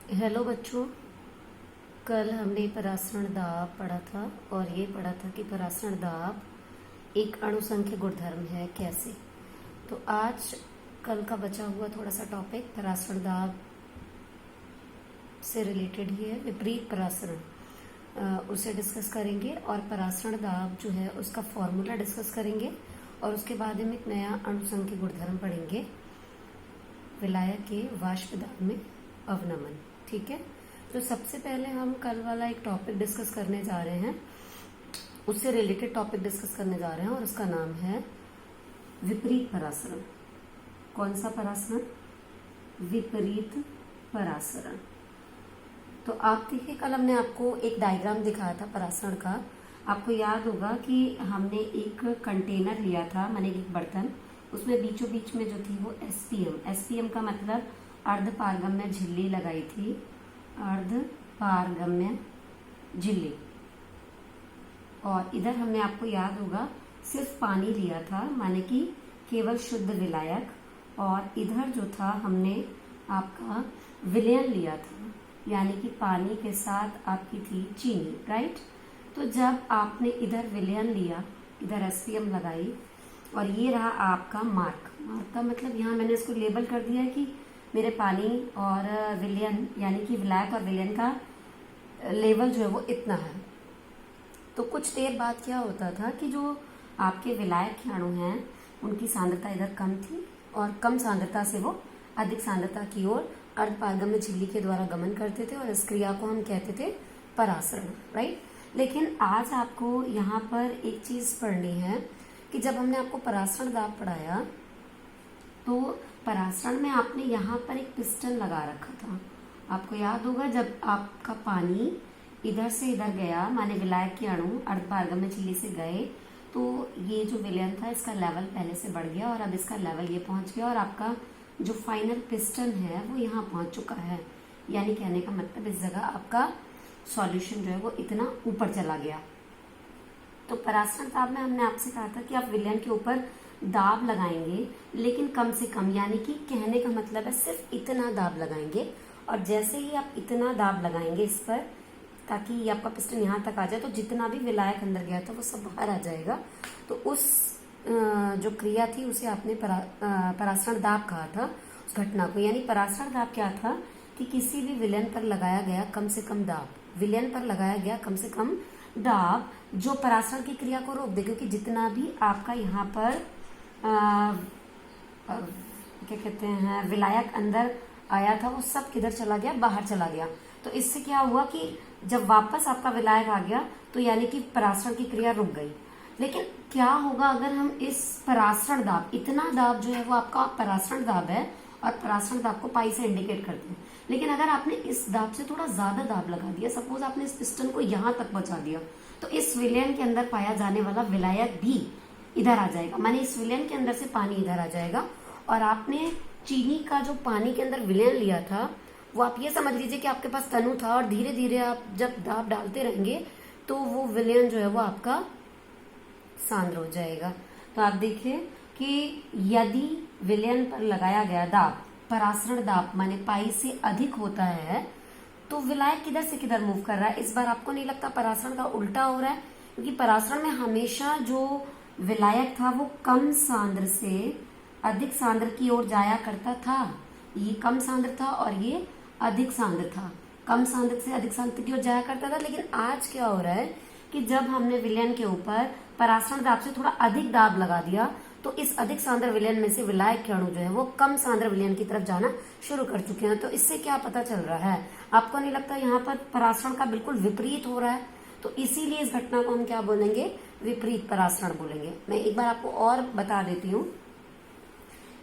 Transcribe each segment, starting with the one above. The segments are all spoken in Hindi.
हेलो बच्चों। कल हमने परासरण दाब पढ़ा था और ये पढ़ा था कि परासरण दाब एक अणुसंख्य गुणधर्म है कैसे। तो आज कल का बचा हुआ थोड़ा सा टॉपिक परासरण दाब से रिलेटेड ही है, विपरीत परासरण उसे डिस्कस करेंगे और परासरण दाब जो है उसका फॉर्मूला डिस्कस करेंगे और उसके बाद हम एक नया अणुसंख्य गुणधर्म पढ़ेंगे, विलायक के वाष्प दाब में अवनमन। ठीक है, तो सबसे पहले हम कल वाला एक टॉपिक डिस्कस करने जा रहे हैं, उससे रिलेटेड टॉपिक डिस्कस करने जा रहे हैं और उसका नाम है विपरीत परासरण। कौन सा परासरण? विपरीत परासरण। तो आप देखिए, कल हमने आपको एक डायग्राम दिखाया था परासरण का। आपको याद होगा कि हमने एक कंटेनर लिया था, माने एक बर्तन, उसमें बीचों बीच में जो थी वो एसपीएम का मतलब अर्धपारगम्य झिल्ली लगाई थी, अर्धपारगम्य झिल्ली। और इधर हमने, आपको याद होगा, सिर्फ पानी लिया था, माने कि केवल शुद्ध विलायक। और इधर जो था हमने आपका विलयन लिया था, यानी कि पानी के साथ आपकी थी चीनी, राइट। तो जब आपने इधर विलयन लिया, इधर एसपीएम लगाई और ये रहा आपका मार्क का मतलब यहाँ मैंने इसको लेबल कर दिया है कि मेरे पानी और विलयन यानी कि विलायक और विलयन का लेवल जो है वो इतना है। तो कुछ देर बाद क्या होता था कि जो आपके विलायक के अणु हैं उनकी सांद्रता इधर कम थी और कम सांद्रता से वो अधिक सांद्रता की ओर अर्धपारगम्य झिल्ली के द्वारा गमन करते थे और इस क्रिया को हम कहते थे परासरण, राइट। लेकिन आज आपको यहाँ पर एक चीज पढ़नी है कि जब हमने आपको परासरण दाब पढ़ाया तो परासरण में आपने यहाँ पर एक पिस्टन लगा रखा था। आपको याद होगा, जब आपका पानी इधर से इधर गया, माने विलायक के अणु अर्धपारगम्य झिल्ली से गए, तो ये जो विलयन था इसका लेवल पहले से बढ़ गया और अब इसका लेवल ये पहुंच गया और आपका जो फाइनल पिस्टन है वो यहाँ पहुंच चुका है। यानी कहने का मतलब इस जगह आपका सॉल्यूशन जो है वो इतना ऊपर चला गया। तो परासरण दाब में हमने आपसे कहा था कि आप विलयन के ऊपर दाब लगाएंगे, लेकिन कम से कम, यानी कि कहने का मतलब है सिर्फ इतना दाब लगाएंगे। और जैसे ही आप इतना दाब लगाएंगे इस पर, ताकि ये आपका पिस्टन यहाँ तक आ जाए, तो जितना भी विलायक अंदर गया था वो सब बाहर आ जाएगा। तो उस जो क्रिया थी उसे आपने परासरण दाब कहा था, उस घटना को। यानी परासरण दाब क्या था कि किसी भी विलयन पर लगाया गया कम से कम दाब, विलयन पर लगाया गया कम से कम दाब जो परासरण की क्रिया को रोक दे, क्योंकि जितना भी आपका यहाँ पर क्या कहते हैं विलायक अंदर आया था वो सब किधर चला गया, बाहर चला गया। तो इससे क्या हुआ कि जब वापस आपका विलायक आ गया तो यानी कि परासरण की क्रिया रुक गई। लेकिन क्या होगा अगर हम इस परासरण दाब, इतना दाब जो है वो आपका परासरण दाब है और परासरण दाब को पाई से इंडिकेट करते हैं, लेकिन अगर आपने इस दाब से थोड़ा ज्यादा दाब लगा दिया, सपोज आपने इस पिस्टन को यहां तक पहुंचा दिया, तो इस विलयन के अंदर पाया जाने वाला विलायक भी इधर आ जाएगा, माने इस विलयन के अंदर से पानी इधर आ जाएगा। और आपने चीनी का जो पानी के अंदर विलयन लिया था वो आप ये समझ लीजिए कि आपके पास तनु था और धीरे धीरे आप जब दाब डालते रहेंगे तो वो विलयन जो है वो आपका सांद्र हो जाएगा। तो आप देखिए कि यदि विलयन पर लगाया गया दाब, परासरण दाब माने पाई से अधिक होता है, तो विलायक किधर से किधर मूव कर रहा है। इस बार आपको नहीं लगता परासरण का उल्टा हो रहा है, क्योंकि परासरण में हमेशा जो विलायक था वो कम सांद्र से अधिक सांद्र की ओर जाया करता था। ये कम सांद्र था और ये अधिक सांद्र था, कम सांद्र से अधिक सांद्र की ओर जाया करता था। लेकिन आज क्या हो रहा है कि जब हमने विलयन के ऊपर परासरण दाब से थोड़ा अधिक दाब लगा दिया, तो इस अधिक सांद्र विलयन में से विलायक के अणु जो है वो कम सांद्र विलयन की तरफ जाना शुरू कर चुके हैं। तो इससे क्या पता चल रहा है, आपको नहीं लगता यहाँ पर परासरण का बिल्कुल विपरीत हो रहा है। तो इसीलिए इस घटना को हम क्या बोलेंगे, विपरीत परासरण बोलेंगे। मैं एक बार आपको और बता देती हूँ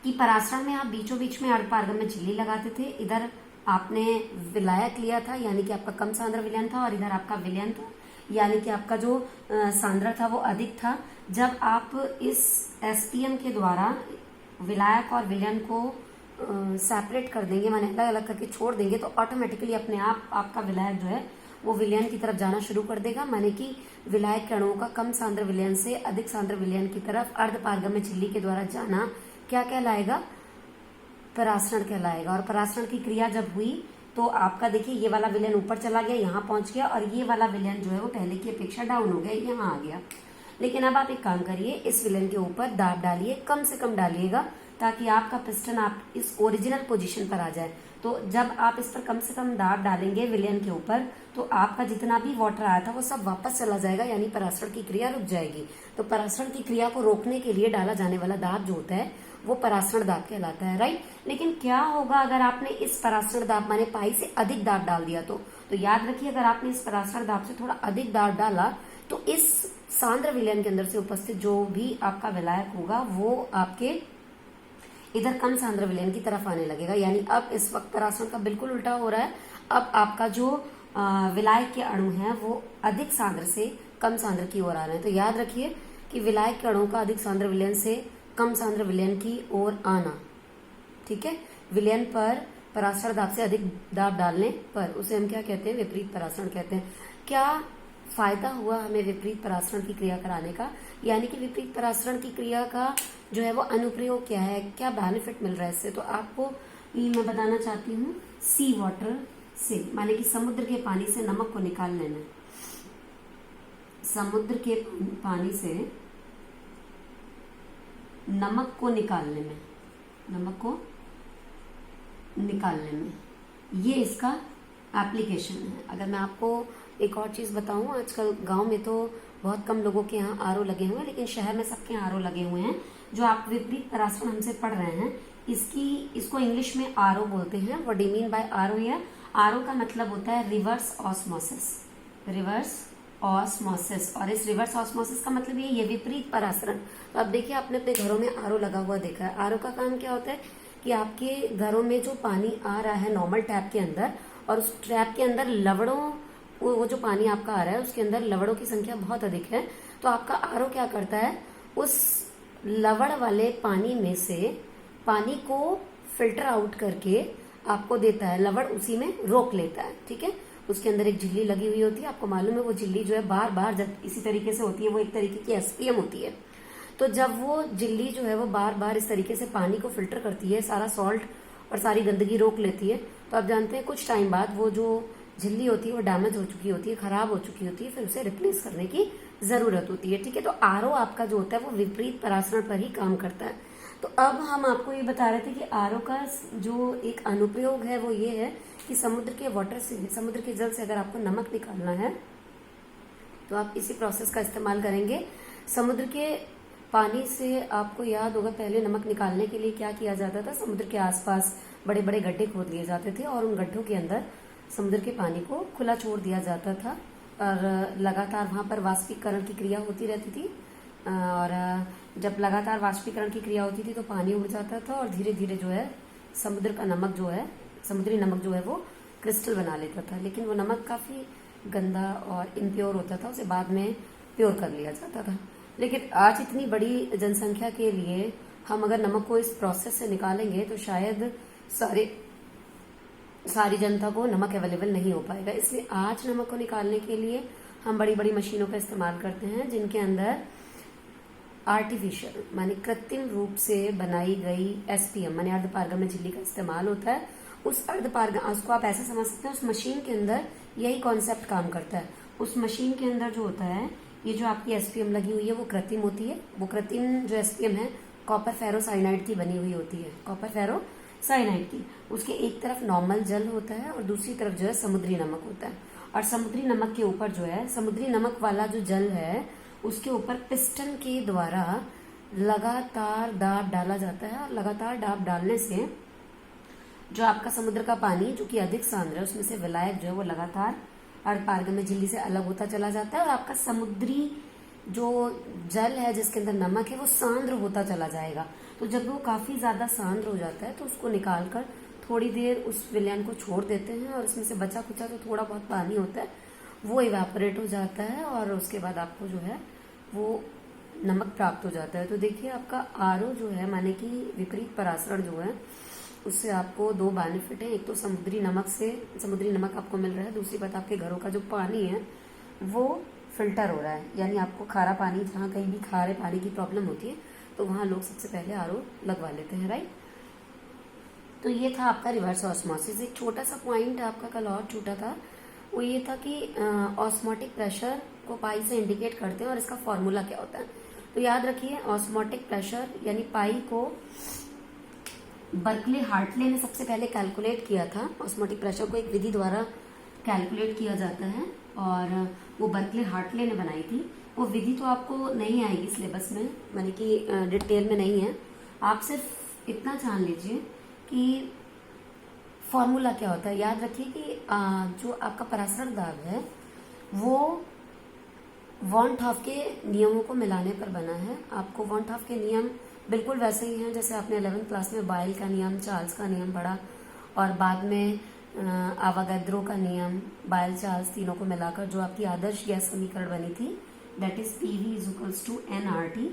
कि परासरण में आप बीचों बीच में अर्धपारगम्य झिल्ली लगाते थे, इधर आपने विलायक लिया था यानी कि आपका कम सांद्र विलयन था और इधर आपका विलयन था यानी कि आपका जो सांद्र था वो अधिक था। जब आप इस एसपीएम के द्वारा विलायक और विलयन को सेपरेट कर देंगे, माने अलग अलग करके छोड़ देंगे, तो ऑटोमेटिकली अपने आप आपका विलायक जो है वो विलयन की तरफ जाना शुरू कर देगा, माने कि विलायक के अणुओं का कम सांद्र विलयन से अधिक सांद्र विलयन की तरफ अर्धपारगम्य झिल्ली के द्वारा जाना क्या कहलाएगा, परासरण कहलाएगा। और परासरण की क्रिया जब हुई तो आपका देखिए ये वाला विलयन ऊपर चला गया, यहाँ पहुंच गया, और ये वाला विलयन जो है वो पहले की अपेक्षा डाउन हो गया, यहाँ आ गया। लेकिन अब आप एक काम करिए, इस विलन के ऊपर दाब डालिए, कम से कम डालिएगा ताकि आपका पिस्टन आप इस ओरिजिनल पोजीशन पर आ जाए। तो जब आप इस पर कम से कम दाब डालेंगे विलियन के ऊपर, तो आपका जितना भी वाटर आया था वो सब वापस चला जाएगा, यानी परासरण की क्रिया रुक जाएगी। तो परासरण की क्रिया को रोकने के लिए डाला जाने वाला दाब जो होता है वो परासरण दाब कहलाता है, राइट। लेकिन क्या होगा अगर आपने इस परासरण दाब माने पाई से अधिक दाब डाल दिया तो याद रखिए, अगर आपने इस परासरण दाब से थोड़ा अधिक दाब डाला तो इस सांद्र विलयन के अंदर से उपस्थित जो भी आपका विलायक होगा वो आपके इधर कम सांद्र विलयन की तरफ आने लगेगा। यानी अब इस वक्त परासरण का बिल्कुल उल्टा हो रहा है। अब आपका जो विलायक के अणु हैं वो अधिक सांद्र से कम सांद्र की ओर आ रहे हैं। तो याद रखिए कि विलायक के अणु का अधिक सांद्र विलयन से कम सांद्र विलयन की ओर आना, ठीक है। विलयन पर परासरण दाब से अधिक दाब डालने पर उसे हम क्या कहते हैं, विपरीत परासरण कहते हैं। क्या फायदा हुआ हमें विपरीत परासरण की क्रिया कराने का, यानी कि विपरीत परासरण की क्रिया का जो है वो अनुप्रयोग क्या है, क्या बेनिफिट मिल रहा है इससे, तो आपको मैं बताना चाहती हूँ। सी वाटर से माने कि समुद्र के पानी से नमक को निकालने में, समुद्र के पानी से नमक को निकालने में, नमक को निकालने में ये इसका एप्लीकेशन है। अगर मैं आपको एक और चीज बताऊं, आजकल गांव में तो बहुत कम लोगों के यहाँ आरओ लगे हुए हैं, लेकिन शहर में सबके यहाँ आरओ लगे हुए हैं। जो आप विपरीत परासरण हमसे पढ़ रहे हैं इसको इंग्लिश में आरओ बोलते हैं। What do you mean by RO here? RO का मतलब होता है रिवर्स ऑस्मोसिस, रिवर्स ऑस्मोसिस। और इस रिवर्स ऑस्मोसिस का मतलब ये विपरीत परासरण। तो अब देखिए, आपने अपने घरों में आरओ लगा हुआ देखा है। आरओ का काम क्या होता है कि आपके घरों में जो पानी आ रहा है नॉर्मल टैप के अंदर, और उस टैप के अंदर लवड़ों, वो जो पानी आपका आ रहा है उसके अंदर लवड़ों की संख्या बहुत अधिक है। तो आपका आरओ क्या करता है, उस लवड़ वाले पानी में से पानी को फिल्टर आउट करके आपको देता है, लवड़ उसी में रोक लेता है, ठीक है। उसके अंदर एक झिल्ली लगी हुई होती है, आपको मालूम है वो झिल्ली जो है बार बार जब इसी तरीके से होती है, वो एक तरीके की एसपीएम होती है। तो जब वो झिल्ली जो है वो बार बार इस तरीके से पानी को फिल्टर करती है, सारा सॉल्ट और सारी गंदगी रोक लेती है, तो आप जानते हैं कुछ टाइम बाद वो जो झिल्ली होती है वो डैमेज हो चुकी होती है, खराब हो चुकी होती है, फिर उसे रिप्लेस करने की जरूरत होती है, ठीक है। तो आरओ आपका जो होता है वो विपरीत परासरण पर ही काम करता है। तो अब हम आपको ये बता रहे थे कि आरओ का जो एक अनुप्रयोग है वो ये है कि समुद्र के वाटर से, समुद्र के जल से अगर आपको नमक निकालना है तो आप इसी प्रोसेस का इस्तेमाल करेंगे। समुद्र के पानी से आपको याद होगा पहले नमक निकालने के लिए क्या किया जाता था, समुद्र के आसपास बड़े बड़े गड्ढे खोद लिए जाते थे और उन गड्ढों के अंदर समुद्र के पानी को खुला छोड़ दिया जाता था और लगातार वहां पर वाष्पीकरण की क्रिया होती रहती थी। और जब लगातार वाष्पीकरण की क्रिया होती थी तो पानी उड़ जाता था और धीरे धीरे जो है समुद्र का नमक जो है, समुद्री नमक जो है वो क्रिस्टल बना लेता था। लेकिन वो नमक काफी गंदा और इम्प्योर होता था, उसे बाद में प्योर कर लिया जाता था। लेकिन आज इतनी बड़ी जनसंख्या के लिए हम अगर नमक को इस प्रोसेस से निकालेंगे तो शायद सारी जनता को नमक अवेलेबल नहीं हो पाएगा। इसलिए आज नमक को निकालने के लिए हम बड़ी बड़ी मशीनों का इस्तेमाल करते हैं जिनके अंदर आर्टिफिशियल माने कृत्रिम रूप से बनाई गई एसपीएम माने अर्धपारगम्य झिल्ली का इस्तेमाल होता है। उस अर्धपारगम्य, उसको आप ऐसे समझ सकते हैं, उस मशीन के अंदर यही कॉन्सेप्ट काम करता है। उस मशीन के अंदर जो होता है, ये जो आपकी एसपीएम लगी हुई है वो कृत्रिम होती है। वो कृत्रिम जो एसपीएम है कॉपर फेरोसाइनाइड की बनी हुई होती है, कॉपर फेरोसाइनाइड की। उसके एक तरफ नॉर्मल जल होता है और दूसरी तरफ जो है समुद्री नमक होता है। और समुद्री नमक के ऊपर जो है, समुद्री नमक वाला जो जल है उसके ऊपर पिस्टन के द्वारा लगातार दाब डाला जाता है। और लगातार दाब डालने से जो आपका समुद्र का पानी जो कि अधिक सांद्र है उसमें से विलायक जो है वो लगातार अर्धपारगम्य झिल्ली से अलग होता चला जाता है और आपका समुद्री जो जल है जिसके अंदर नमक है वो सांद्र होता चला जाएगा। तो जब वो काफी ज्यादा सांद्र हो जाता है तो उसको निकालकर थोड़ी देर उस विलयन को छोड़ देते हैं और उसमें से बचा कुचा जो थोड़ा बहुत पानी होता है वो इवेपोरेट हो जाता है और उसके बाद आपको जो है वो नमक प्राप्त हो जाता है। तो देखिए, आपका आरओ जो है माने कि विपरीत परासरण जो है उससे आपको दो बेनिफिट है। एक तो समुद्री नमक आपको मिल रहा है, दूसरी बात आपके घरों का जो पानी है वो फिल्टर हो रहा है। यानी आपको खारा पानी, जहाँ कहीं भी खारे पानी की प्रॉब्लम होती है तो वहाँ लोग सबसे पहले आरओ लगवा लेते हैं, राइट। तो ये था आपका रिवर्स ऑस्मोसिस। एक छोटा सा पॉइंट आपका कल और छूटा था, वो ये था कि ऑस्मोटिक प्रेशर को पाई से इंडिकेट करते हैं और इसका फॉर्मूला क्या होता है। तो याद रखिए, ऑस्मोटिक प्रेशर यानी पाई को बर्कले हार्टले ने सबसे पहले कैलकुलेट किया था। ऑस्मोटिक प्रेशर को एक विधि द्वारा कैलकुलेट किया जाता है और वो बर्कले हार्टले ने बनाई थी। वो विधि तो आपको नहीं आएगी सिलेबस में, माने कि डिटेल में नहीं है। आप सिर्फ इतना जान लीजिए कि फॉर्मूला क्या होता है। याद रखिए कि जो आपका परासरण दाब है वो वॉन हॉफ के नियमों को मिलाने पर बना है। आपको वॉन हॉफ के नियम बिल्कुल वैसे ही हैं जैसे आपने 11th क्लास में बायल का नियम, चार्ल्स का नियम पढ़ा, और बाद में आवागैद्रो का नियम, बायल, चार्ल्स तीनों को मिलाकर जो आपकी आदर्श गैस समीकरण बनी थी, that is PV is to nRT,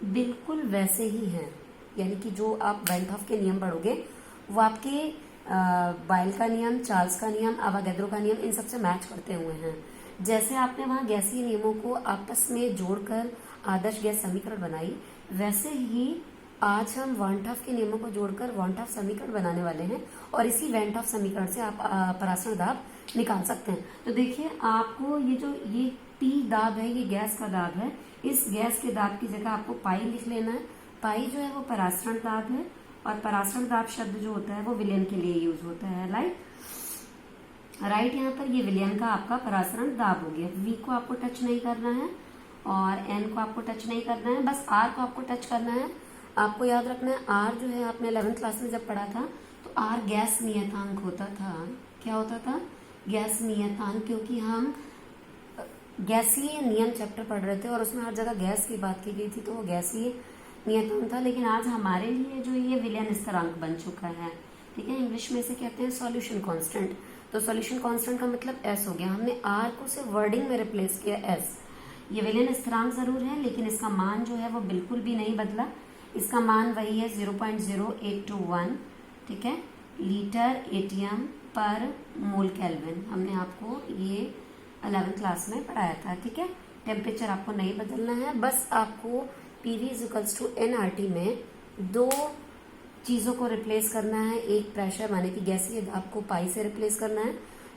बिल्कुल वैसे ही हैं। यानी कि जो आप वेन हॉफ के नियम पढ़ोगे वो आपके बायल का नियम, चार्ल्स का नियम, आवागैद्रो का नियम इन सबसे मैच करते हुए हैं। जैसे आपने वहां गैसीय नियमों को आपस में जोड़कर आदर्श गैस समीकरण बनाई, वैसे ही आज हम वेन हॉफ के नियमों को जोड़कर वेन हॉफ समीकरण बनाने वाले हैं और इसी वेन हॉफ समीकरण से आप परासरण दाब निकाल सकते हैं। तो देखिए, आपको ये T दाब है, ये गैस का दाब है। इस गैस के दाब की जगह आपको पाई लिख लेना है। पाई जो है वो परासरण दाब है और परासरण दाब शब्द जो होता है वो विलयन के लिए यूज होता है। राइट, यहाँ पर ये विलयन का आपका परासरण दाब हो गया। V को आपको टच नहीं करना है और N को आपको टच नहीं करना है, बस R को आपको टच करना है। आपको याद रखना है, R जो है आपने 11th क्लास में जब पढ़ा था तो R गैस नियतांक होता था। क्या होता था? गैस नियतांक, क्योंकि हम गैसीय नियम चैप्टर पढ़ रहे थे और उसमें हर जगह गैस की बात की गई थी, तो वो गैसीय नियतांक था। लेकिन आज हमारे लिए जो ये विलयन स्थिरांक बन चुका है, ठीक है, इंग्लिश में इसे कहते हैं सॉल्यूशन कांस्टेंट। तो सॉल्यूशन कांस्टेंट का मतलब S हो गया। हमने R को सिर्फ वर्डिंग में रिप्लेस किया S। ये विलयन स्थिरांक जरूर है लेकिन इसका मान जो है वो बिल्कुल भी नहीं बदला। इसका मान वही है 0.0821, ठीक है, लीटर एटीएम पर मोल केल्विन। हमने आपको ये 11th क्लास में पढ़ाया था, ठीक है। टेम्परेचर आपको नहीं बदलना है, बस आपको PV टू nRT में दो चीजों को रिप्लेस करना है। एक प्रेशर माने कि गैसीय दाब को पाई से रिप्लेस करना है।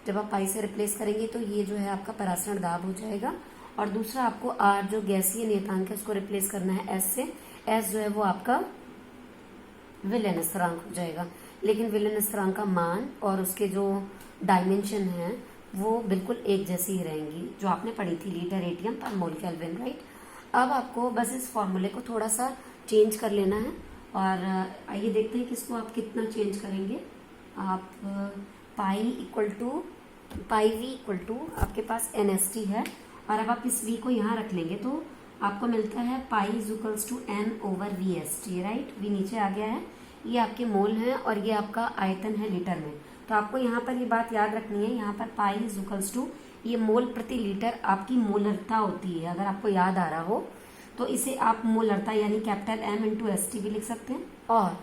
जब आप पाई से रिप्लेस करेंगे तो ये जो है आपका परासरण दाब हो जाएगा। और दूसरा आपको R जो गैसीय नियतांक है उसको रिप्लेस करना है S से। S जो है वो आपका विलयन स्थिरांक हो जाएगा। लेकिन विलयन स्थिरांक का मान और उसके जो डायमेंशन है वो बिल्कुल एक जैसी ही रहेंगी जो आपने पढ़ी थी, लीटर एटीएम पर मोल केल्विन, राइट। अब आपको बस इस फॉर्मूले को थोड़ा सा चेंज कर लेना है और आइए देखते हैं कि इसको आप कितना चेंज करेंगे। आप पाई V इक्वल टू आपके पास NST है और अब आप इस V को यहाँ रख लेंगे तो आपको मिलता है pi is equals to N/VST, right. V नीचे आ गया है, ये आपके मोल है और ये आपका आयतन है लीटर में। तो आपको यहाँ पर ये बात याद रखनी है, यहाँ पर पाई इज इक्वल्स टू ये मोल प्रति लीटर आपकी मोलरता होती है। अगर आपको याद आ रहा हो तो इसे आप मोलरता यानी कैपिटल M/ST भी लिख सकते हैं। और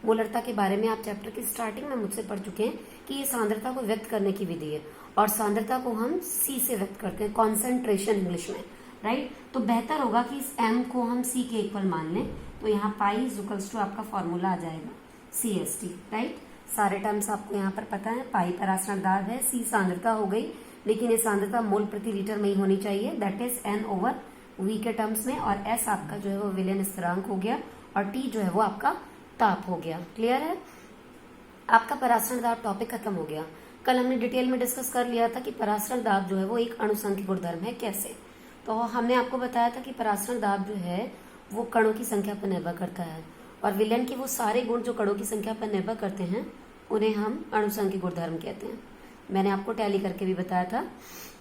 मोलरता के बारे में आप चैप्टर की स्टार्टिंग में मुझसे पढ़ चुके हैं कि ये सांद्रता को व्यक्त करने की विधि है और सांद्रता को हम C से व्यक्त करते हैं, कॉन्सेंट्रेशन इंग्लिश में, राइट। तो बेहतर होगा कि इस M को हम C के इक्वल मान लें। तो यहाँ पाई इज इक्वल्स टू आपका फॉर्मूला आ जाएगा CST, राइट। सारे टर्म्स आपको यहाँ पर पता है। पाई परासरण दाब है, C सांद्रता हो गई, लेकिन ये सांद्रता मोल प्रति लीटर में ही होनी चाहिए, दैट इज N/V के टर्म्स में, और S आपका जो है वो विलयन स्थिरांक हो गया और T जो है वो आपका ताप हो गया। क्लियर है? आपका परासरण दाब टॉपिक खत्म हो गया। कल हमने डिटेल में डिस्कस कर लिया था कि परासरण दाब जो है वो एक अणुसंख्यिक गुणधर्म है। कैसे? तो हमने आपको बताया था कि परासरण दाब जो है वो कणों की संख्या पर निर्भर करता है और विलयन के वो सारे गुण जो कणों की संख्या पर निर्भर करते हैं उन्हें हम अणुसंख्यिक गुणधर्म कहते हैं। मैंने आपको टैली करके भी बताया था।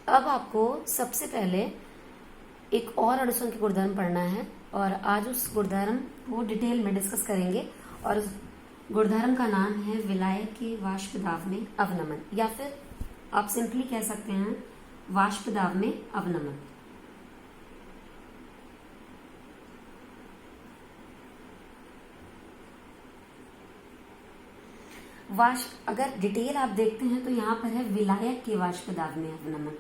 अब आपको सबसे पहले एक और अणुसंख्यिक गुणधर्म पढ़ना है और आज उस गुणधर्म को डिटेल में डिस्कस करेंगे और उस गुणधर्म का नाम है विलायक के वाष्प दाब में अवनमन, या फिर आप सिंपली कह सकते हैं वाष्प दाब में अवनमन। वाष्प, अगर डिटेल आप देखते हैं तो यहाँ पर है विलायक के वाष्प दाब में अवनमन।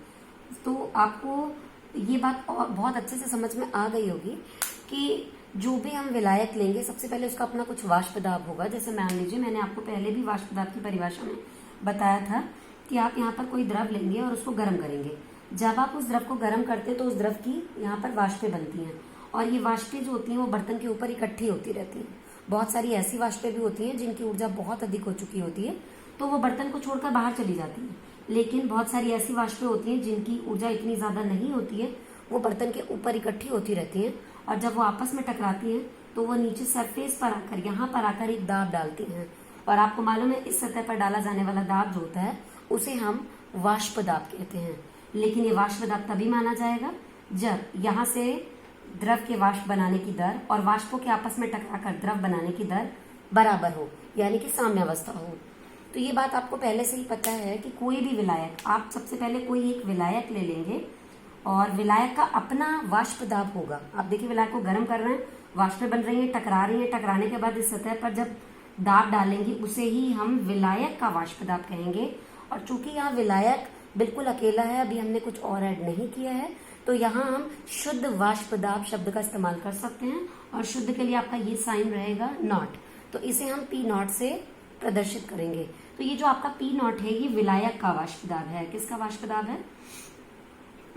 तो आपको ये बात और बहुत अच्छे से समझ में आ गई होगी कि जो भी हम विलायक लेंगे सबसे पहले उसका अपना कुछ वाष्प दाब होगा। जैसे मान लीजिए मैंने आपको पहले भी वाष्प दाब की परिभाषा में बताया था कि आप यहाँ पर कोई द्रव लेंगे और उसको गर्म करेंगे। जब आप उस द्रव को गर्म करते हैं तो उस द्रव की यहाँ पर वाष्पें बनती हैं और ये वाष्पें जो होती हैं वो बर्तन के ऊपर इकट्ठी होती रहती हैं। बहुत सारी ऐसी वाष्पें भी होती हैं जिनकी ऊर्जा बहुत अधिक हो चुकी होती है तो वो बर्तन को छोड़कर बाहर चली जाती है, लेकिन बहुत सारी ऐसी वाष्पें होती हैं जिनकी ऊर्जा इतनी ज्यादा नहीं होती है, वो बर्तन के ऊपर इकट्ठी होती रहती हैं और जब वो आपस में टकराती हैं तो वो नीचे सरफेस पर आकर यहाँ पर आकर एक दाब डालती हैं। और आपको मालूम है इस सतह पर डाला जाने वाला दाब जो होता है उसे हम वाष्प दाब कहते हैं। लेकिन ये वाष्प दाब तभी माना जाएगा जब यहाँ से द्रव के वाष्प बनाने की दर और वाष्पों के आपस में टकराकर द्रव बनाने की दर बराबर हो, यानी कि साम्यावस्था हो। तो ये बात आपको पहले से ही पता है कि कोई भी विलायक, आप सबसे पहले कोई एक विलायक ले लेंगे और विलायक का अपना वाष्प दाब होगा। आप देखिए विलायक को गर्म कर रहे हैं, वाष्पें बन रही हैं, टकरा रही हैं, टकराने के बाद इस सतह पर जब दाब डालेंगे उसे ही हम विलायक का वाष्प दाब कहेंगे। और चूंकि यहाँ विलायक बिल्कुल अकेला है, अभी हमने कुछ और ऐड नहीं किया है, तो यहाँ हम शुद्ध वाष्प दाब शब्द का इस्तेमाल कर सकते हैं और शुद्ध के लिए आपका ये साइन रहेगा नॉट, तो इसे हम पी नॉट से प्रदर्शित करेंगे। तो ये जो आपका पी नॉट है ये विलायक का वाष्प दाब है। किसका वाष्प दाब है?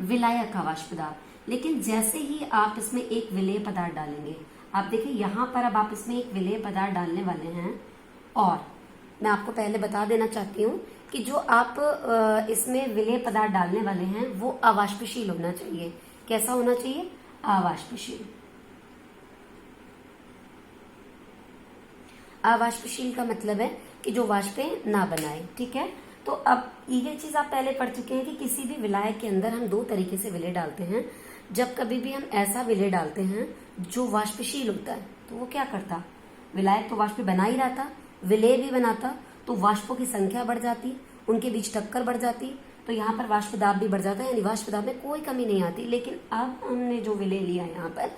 विलायक का वाष्प दाब। लेकिन जैसे ही आप इसमें एक विलेय पदार्थ डालेंगे, आप देखिए यहाँ पर अब आप इसमें एक विलेय पदार्थ डालने वाले हैं और मैं आपको पहले बता देना चाहती हूँ कि जो आप इसमें विलेय पदार्थ डालने वाले हैं वो अवाष्पशील होना चाहिए। कैसा होना चाहिए? अवाष्पशील। अवाष्पशील का मतलब है कि जो वाष्पें ना बनाए। ठीक है, तो अब ये चीज आप पहले पढ़ चुके हैं कि किसी भी विलायक के अंदर हम दो तरीके से विलेय डालते हैं। जब कभी भी हम ऐसा विलेय डालते हैं जो वाष्पशील होता है तो वो क्या करता, विलायक तो वाष्प बना ही रहा था, विलेय भी बनाता, तो वाष्पों की संख्या बढ़ जाती, उनके बीच टक्कर बढ़ जाती, तो यहाँ पर वाष्प दाब भी बढ़ जाता है, यानी वाष्प दाब में कोई कमी नहीं आती। लेकिन अब हमने जो विलेय लिया है यहाँ पर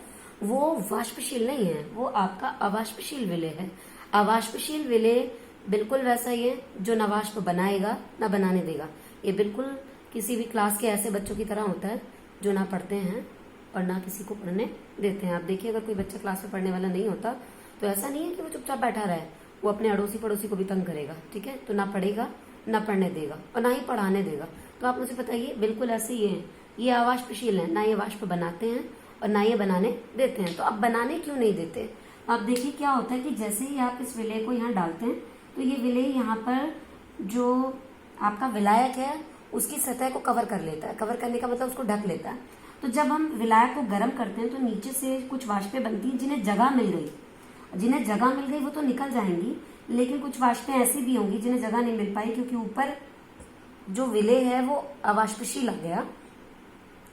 वो वाष्पशील नहीं है, वो आपका अवाष्पशील विलेय है। अवाष्पशील विलेय बिल्कुल वैसा ही है जो न वाष्प बनाएगा न बनाने देगा। ये बिल्कुल किसी भी क्लास के ऐसे बच्चों की तरह होता है जो ना पढ़ते हैं और ना किसी को पढ़ने देते हैं। आप देखिए अगर कोई बच्चा क्लास में पढ़ने वाला नहीं होता तो ऐसा नहीं है कि वो चुपचाप बैठा रहे, वो अपने अड़ोसी पड़ोसी को भी तंग करेगा। ठीक है, तो ना पढ़ेगा ना पढ़ने देगा और ना ही पढ़ाने देगा। तो आप मुझे बताइए, बिल्कुल ऐसे ही है, ये अवाष्पशील है, ना ये वाष्प बनाते हैं और ना ये बनाने देते हैं। तो अब बनाने क्यों नहीं देते? आप देखिए क्या होता है कि जैसे ही आप इस विलेय को यहाँ डालते हैं तो ये विलेय यहाँ पर जो आपका विलायक है उसकी सतह को कवर कर लेता है। कवर करने का मतलब उसको ढक लेता है। तो जब हम विलायक को गर्म करते हैं तो नीचे से कुछ वाष्पें बनती हैं जिन्हें जगह मिल गई। जिन्हें जगह मिल गई वो तो निकल जाएंगी, लेकिन कुछ वाष्पें ऐसी भी होंगी जिन्हें जगह नहीं मिल पाई क्योंकि ऊपर जो विलेय है वो अवाष्पशील आ गया,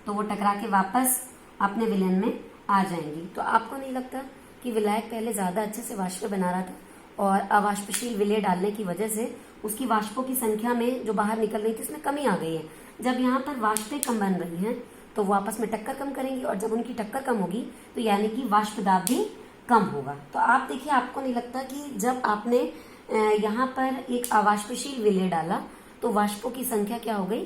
तो वो टकरा के वापस अपने विलयन में आ जाएंगी। तो आपको नहीं लगता कि विलायक पहले ज्यादा अच्छे से वाष्पें बना रहा था और अवाष्पशील विलेय डालने की वजह से उसकी वाष्पों की संख्या में जो बाहर निकल रही थी उसमें कमी आ गई है। जब यहाँ पर वाष्पें कम बन रही हैं तो वो आपस में टक्कर कम करेंगी और जब उनकी टक्कर कम होगी तो यानी कि वाष्प दाब भी कम होगा। तो आप देखिए, आपको नहीं लगता कि जब आपने यहाँ पर एक अवाष्पशील विलेय डाला तो वाष्पों की संख्या क्या हो गई?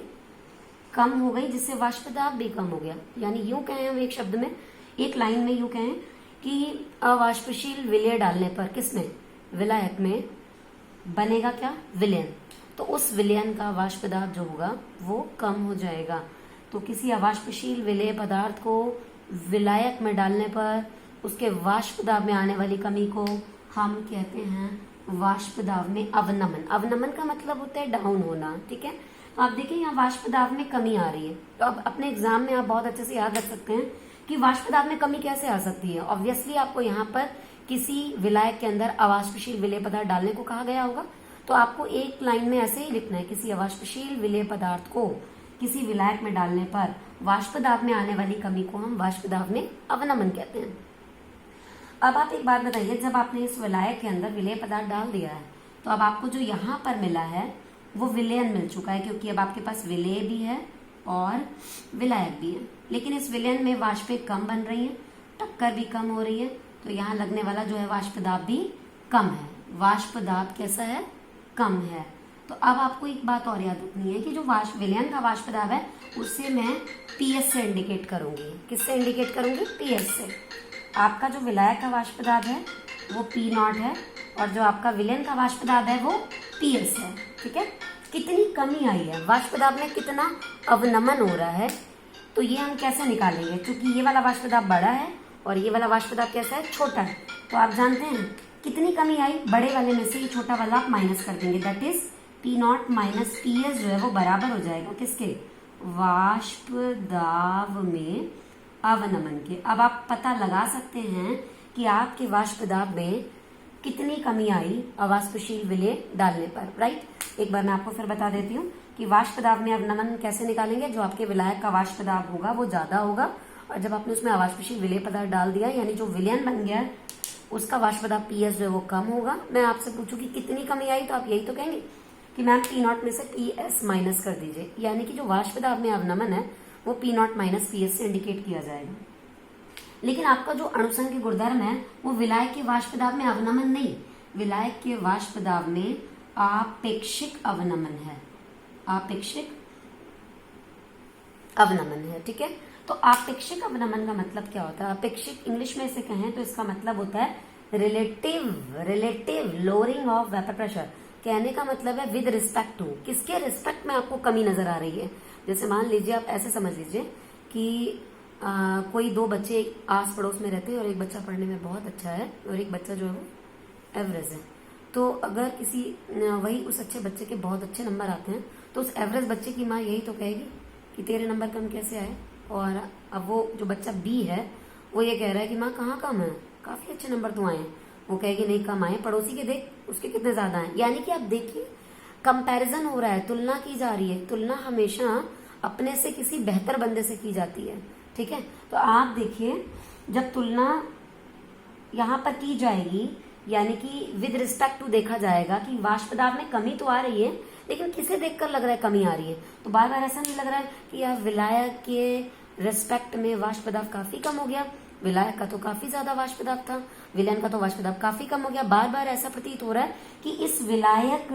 कम हो गई, जिससे वाष्प दाब भी कम हो गया। यानी यूं कहें हम एक शब्द में, एक लाइन में यूं कहें कि अवाष्पशील विलेय डालने पर किसमें? विलायक में बनेगा क्या? विलयन। तो उस विलयन का वाष्प दाब जो होगा वो कम हो जाएगा। तो किसी अवाष्पशील विलेय पदार्थ को विलायक में डालने पर उसके वाष्प दाब में आने वाली कमी को हम कहते हैं वाष्प दाब में अवनमन। अवनमन का मतलब होता है डाउन होना। ठीक है, तो आप देखिए यहाँ वाष्प दाब में कमी आ रही है। तो अब अपने एग्जाम में आप बहुत अच्छे से याद रख सकते हैं कि वाष्प दाब में कमी कैसे आ सकती है। ऑब्वियसली आपको यहाँ पर किसी विलायक के अंदर अवाष्पशील विलेय पदार्थ डालने को कहा गया होगा, तो आपको एक लाइन में ऐसे ही लिखना है, किसी अवाष्पशील विलेय पदार्थ को किसी विलायक में डालने पर वाष्प दाब में आने वाली कमी को हम वाष्प दाब में अवनमन कहते हैं। अब आप एक बात बताइए, जब आपने इस विलायक के अंदर विलेय पदार्थ डाल दिया है तो अब आपको जो यहाँ पर मिला है वो विलयन मिल चुका है, क्योंकि अब आपके पास विलेय भी है और विलायक भी है। लेकिन इस विलयन में वाष्पें कम बन रही हैं, टक्कर भी कम हो रही है, तो यहाँ लगने वाला जो है वाष्प दाब भी कम है। वाष्प दाब कैसा है? कम है। तो अब आपको एक बात और याद रखनी है कि जो विलयन का वाष्प दाब है उससे मैं पीएस से इंडिकेट करूंगी। किससे इंडिकेट करूंगी? पीएस से। आपका जो विलायक का वाष्प दाब है वो पी नॉट है और जो आपका विलयन का वाष्प दाब है वो पीएस है। ठीक है, कितनी कमी आई है, वाष्प दाब में कितना अवनमन हो रहा है, तो ये हम कैसे निकालेंगे? क्योंकि ये वाला वाष्प दाब बड़ा है और ये वाला वाष्प दाब कैसा है, छोटा है। तो आप जानते हैं कितनी कमी आई, बड़े वाले में से ये छोटा वाला आप माइनस कर देंगे, that is P not minus P S जो है वो बराबर हो जाएगा किसके, वाष्प दाब में अवनमन के। अब आप पता लगा सकते हैं कि आपके वाष्प दाब में कितनी कमी आई अवाष्पशील विलेय डालने पर, राइट। एक बार मैं आपको फिर बता देती हूँ कि वाष्प दाब में अवनमन कैसे निकालेंगे। जो आपके विलायक का वाष्प दाब होगा वो ज्यादा होगा और जब आपने उसमें अवाष्पशील विलेय पदार्थ डाल दिया यानी जो विलयन बन गया उसका वाष्प दाब पीएस जो है वो कम होगा। मैं आपसे पूछूं कि कितनी कमी आई तो आप यही तो कहेंगे कि मैम पी नॉट में से पी एस माइनस कर दीजिए, यानी कि जो वाष्प दाब में अवनमन है वो P not minus P S से इंडिकेट किया जाएगा। लेकिन आपका जो अणुसंघ गुणधर्म है वो विलायक के वाष्प दाब में अवनमन नहीं, विलायक के वाष्प दाब में आपेक्षिक अवनमन है, आपेक्षिक अवनमन है। ठीक है, तो आपेक्षिक अवनमन का मतलब क्या होता है? आपेक्षिक इंग्लिश में इसे कहें तो इसका मतलब होता है relative lowering of vapour pressure. कहने का मतलब है विद रिस्पेक्ट टू, किसके रिस्पेक्ट में आपको कमी नजर आ रही है। जैसे मान लीजिए, आप ऐसे समझ लीजिए कि कोई दो बच्चे आस पड़ोस में रहते हैं और एक बच्चा पढ़ने में बहुत अच्छा है और एक बच्चा जो है वो एवरेज है। तो अगर किसी वही उस अच्छे बच्चे के बहुत अच्छे नंबर आते हैं तो उस एवरेज बच्चे की माँ यही तो कहेगी कि तेरे नंबर कम कैसे आए, और अब वो जो बच्चा बी है वो ये कह रहा है कि माँ कहाँ कम है, काफी अच्छे नंबर तो आए हैं। वो कहेगी नहीं कम आए, पड़ोसी के देख उसके कितने ज्यादा हैं। यानी कि आप देखिए कंपैरिजन हो रहा है, तुलना की जा रही है। तुलना हमेशा अपने से किसी बेहतर बंदे से की जाती है। ठीक है, तो आप देखिए जब तुलना यहाँ पर की जाएगी यानी कि विद रिस्पेक्ट टू देखा जाएगा कि वाष्प दाब में कमी तो आ रही है लेकिन किसे देखकर लग रहा है कमी आ रही है। तो बार बार ऐसा नहीं लग रहा है कि यार विलायक के रिस्पेक्ट में वाष्प दाब काफी कम हो गया, विलायक का तो काफी ज्यादा वाष्प दाब था, विलयन का तो वाष्प दाब काफी कम हो गया। बार बार ऐसा प्रतीत हो रहा है कि इस विलायक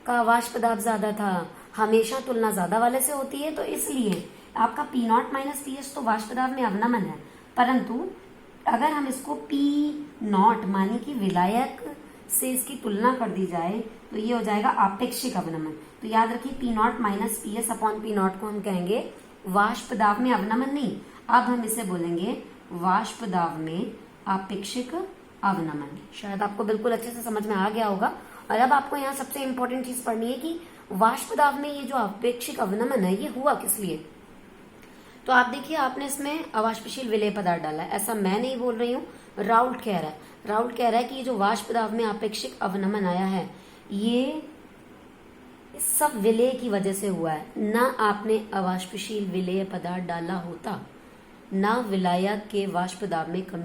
का वाष्प दाब ज्यादा था, हमेशा तुलना ज्यादा वाले से होती है। तो इसलिए आपका P not minus P S तो वाष्प दाब में अवनमन है, परंतु अगर हम इसको पी नॉट माने कि विलायक से इसकी तुलना कर दी जाए तो ये हो जाएगा आपेक्षिक अवनमन। तो याद रखिए P not minus P S upon P not को हम कहेंगे वाष्प दाब में अवनमन नहीं, अब हम इसे बोलेंगे वाष्प दाब में आपेक्षिक अवनमन। शायद आपको बिल्कुल अच्छे से समझ में आ गया होगा। और अब आपको यहाँ सबसे इंपॉर्टेंट चीज पढ़नी है कि वाष्प दाब में ये जो आपेक्षिक अवनमन है ये हुआ किस लिए। तो आप देखिए आपने इसमें अवाष्पशील विलेय पदार्थ डाला है, ऐसा मैं नहीं बोल रही हूँ, राउल्ट कह रहा है। राउल्ट कह रहा है कि ये जो वाष्प दाब में आपेक्षिक अवनमन आया है ये सब विलेय की वजह से हुआ है, ना आपने अवाष्पशील विलेय पदार्थ डाला होता, ना विलायक के वाष्प दाब में कमी